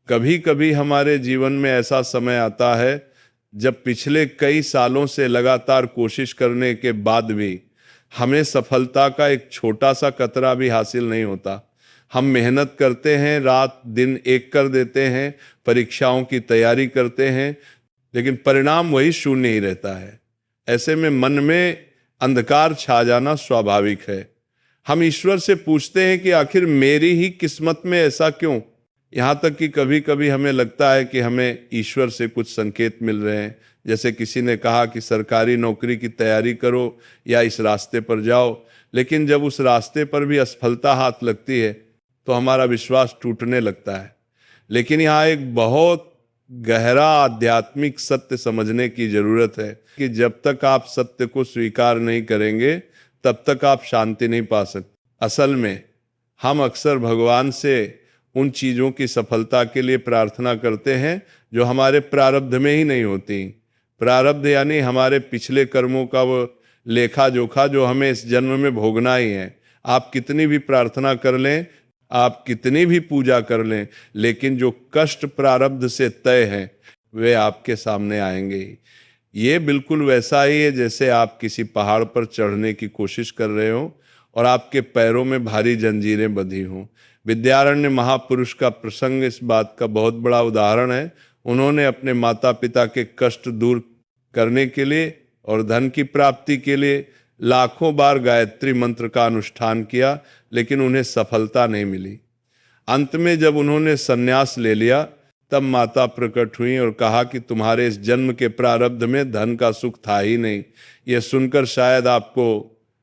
कभी कभी हमारे जीवन में ऐसा समय आता है जब पिछले कई सालों से लगातार कोशिश करने के बाद भी हमें सफलता का एक छोटा सा कतरा भी हासिल नहीं होता। हम मेहनत करते हैं, रात दिन एक कर देते हैं, परीक्षाओं की तैयारी करते हैं, लेकिन परिणाम वही शून्य ही रहता है। ऐसे में मन में अंधकार छा जाना स्वाभाविक है। हम ईश्वर से पूछते हैं कि आखिर मेरी ही किस्मत में ऐसा क्यों। यहाँ तक कि कभी कभी हमें लगता है कि हमें ईश्वर से कुछ संकेत मिल रहे हैं, जैसे किसी ने कहा कि सरकारी नौकरी की तैयारी करो या इस रास्ते पर जाओ, लेकिन जब उस रास्ते पर भी असफलता हाथ लगती है तो हमारा विश्वास टूटने लगता है। लेकिन यहाँ एक बहुत गहरा आध्यात्मिक सत्य समझने की जरूरत है कि जब तक आप सत्य को स्वीकार नहीं करेंगे तब तक आप शांति नहीं पा सकते। असल में हम अक्सर भगवान से उन चीजों की सफलता के लिए प्रार्थना करते हैं जो हमारे प्रारब्ध में ही नहीं होती। प्रारब्ध यानी हमारे पिछले कर्मों का वो लेखा जोखा जो हमें इस जन्म में भोगना ही है। आप कितनी भी प्रार्थना कर लें, आप कितनी भी पूजा कर लें, लेकिन जो कष्ट प्रारब्ध से तय हैं वे आपके सामने आएंगे ही। ये बिल्कुल वैसा ही है जैसे आप किसी पहाड़ पर चढ़ने की कोशिश कर रहे हो और आपके पैरों में भारी जंजीरें बंधी हों। विद्यारण्य महापुरुष का प्रसंग इस बात का बहुत बड़ा उदाहरण है। उन्होंने अपने माता पिता के कष्ट दूर करने के लिए और धन की प्राप्ति के लिए लाखों बार गायत्री मंत्र का अनुष्ठान किया, लेकिन उन्हें सफलता नहीं मिली। अंत में जब उन्होंने संन्यास ले लिया तब माता प्रकट हुई और कहा कि तुम्हारे इस जन्म के प्रारब्ध में धन का सुख था ही नहीं। यह सुनकर शायद आपको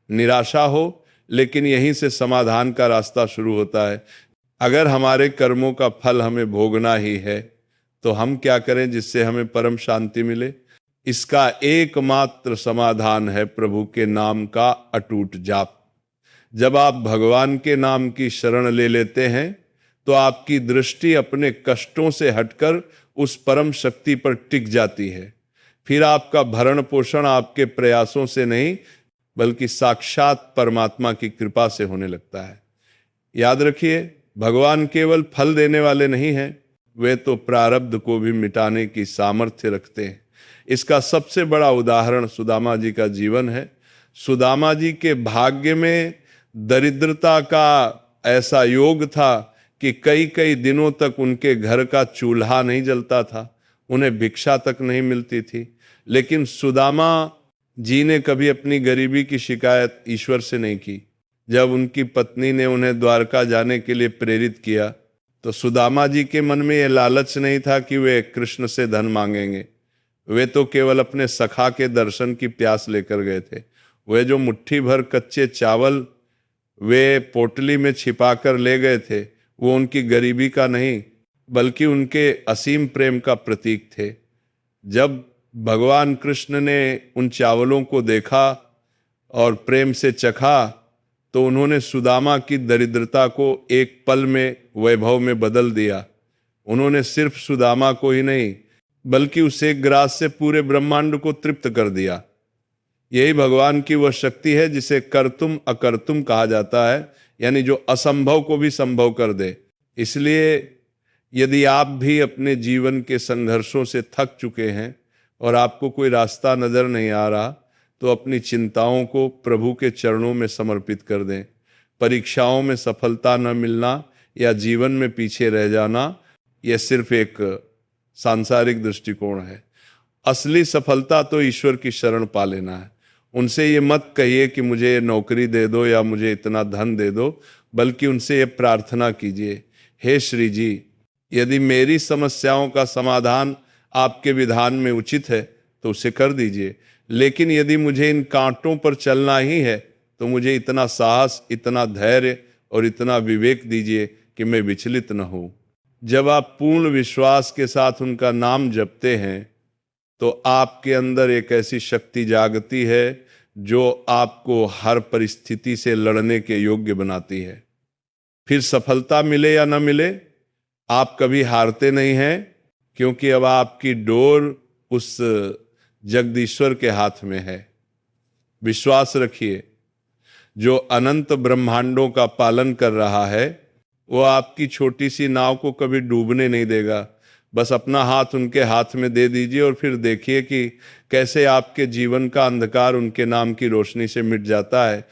निराशा हो, लेकिन यहीं से समाधान का रास्ता शुरू होता है। अगर हमारे कर्मों का फल हमें भोगना ही है तो हम क्या करें जिससे हमें परम शांति मिले। इसका एकमात्र समाधान है प्रभु के नाम का अटूट जाप। जब आप भगवान के नाम की शरण ले लेते हैं तो आपकी दृष्टि अपने कष्टों से हटकर उस परम शक्ति पर टिक जाती है। फिर आपका भरण पोषण आपके प्रयासों से नहीं बल्कि साक्षात परमात्मा की कृपा से होने लगता है। याद रखिए, भगवान केवल फल देने वाले नहीं हैं, वे तो प्रारब्ध को भी मिटाने की सामर्थ्य रखते हैं। इसका सबसे बड़ा उदाहरण सुदामा जी का जीवन है। सुदामा जी के भाग्य में दरिद्रता का ऐसा योग था कि कई कई दिनों तक उनके घर का चूल्हा नहीं जलता था, उन्हें भिक्षा तक नहीं मिलती थी। लेकिन सुदामा जी ने कभी अपनी गरीबी की शिकायत ईश्वर से नहीं की। जब उनकी पत्नी ने उन्हें द्वारका जाने के लिए प्रेरित किया तो सुदामा जी के मन में यह लालच नहीं था कि वे कृष्ण से धन मांगेंगे। वे तो केवल अपने सखा के दर्शन की प्यास लेकर गए थे। वे जो मुट्ठी भर कच्चे चावल वे पोटली में छिपा कर ले गए थे वो उनकी गरीबी का नहीं बल्कि उनके असीम प्रेम का प्रतीक थे। जब भगवान कृष्ण ने उन चावलों को देखा और प्रेम से चखा तो उन्होंने सुदामा की दरिद्रता को एक पल में वैभव में बदल दिया। उन्होंने सिर्फ सुदामा को ही नहीं बल्कि उस एक ग्रास से पूरे ब्रह्मांड को तृप्त कर दिया। यही भगवान की वह शक्ति है जिसे कर्तुम अकर्तुम कहा जाता है, यानी जो असंभव को भी संभव कर दे। इसलिए यदि आप भी अपने जीवन के संघर्षों से थक चुके हैं और आपको कोई रास्ता नजर नहीं आ रहा तो अपनी चिंताओं को प्रभु के चरणों में समर्पित कर दें। परीक्षाओं में सफलता न मिलना या जीवन में पीछे रह जाना यह सिर्फ एक सांसारिक दृष्टिकोण है। असली सफलता तो ईश्वर की शरण पा लेना है। उनसे ये मत कहिए कि मुझे नौकरी दे दो या मुझे इतना धन दे दो, बल्कि उनसे ये प्रार्थना कीजिए, हे श्री जी, यदि मेरी समस्याओं का समाधान आपके विधान में उचित है तो उसे कर दीजिए, लेकिन यदि मुझे इन कांटों पर चलना ही है तो मुझे इतना साहस, इतना धैर्य और इतना विवेक दीजिए कि मैं विचलित न हूं। जब आप पूर्ण विश्वास के साथ उनका नाम जपते हैं तो आपके अंदर एक ऐसी शक्ति जागती है जो आपको हर परिस्थिति से लड़ने के योग्य बनाती है। फिर सफलता मिले या न मिले, आप कभी हारते नहीं हैं, क्योंकि अब आपकी डोर उस जगदीश्वर के हाथ में है। विश्वास रखिए, जो अनंत ब्रह्मांडों का पालन कर रहा है वो आपकी छोटी सी नाव को कभी डूबने नहीं देगा। बस अपना हाथ उनके हाथ में दे दीजिए और फिर देखिए कि कैसे आपके जीवन का अंधकार उनके नाम की रोशनी से मिट जाता है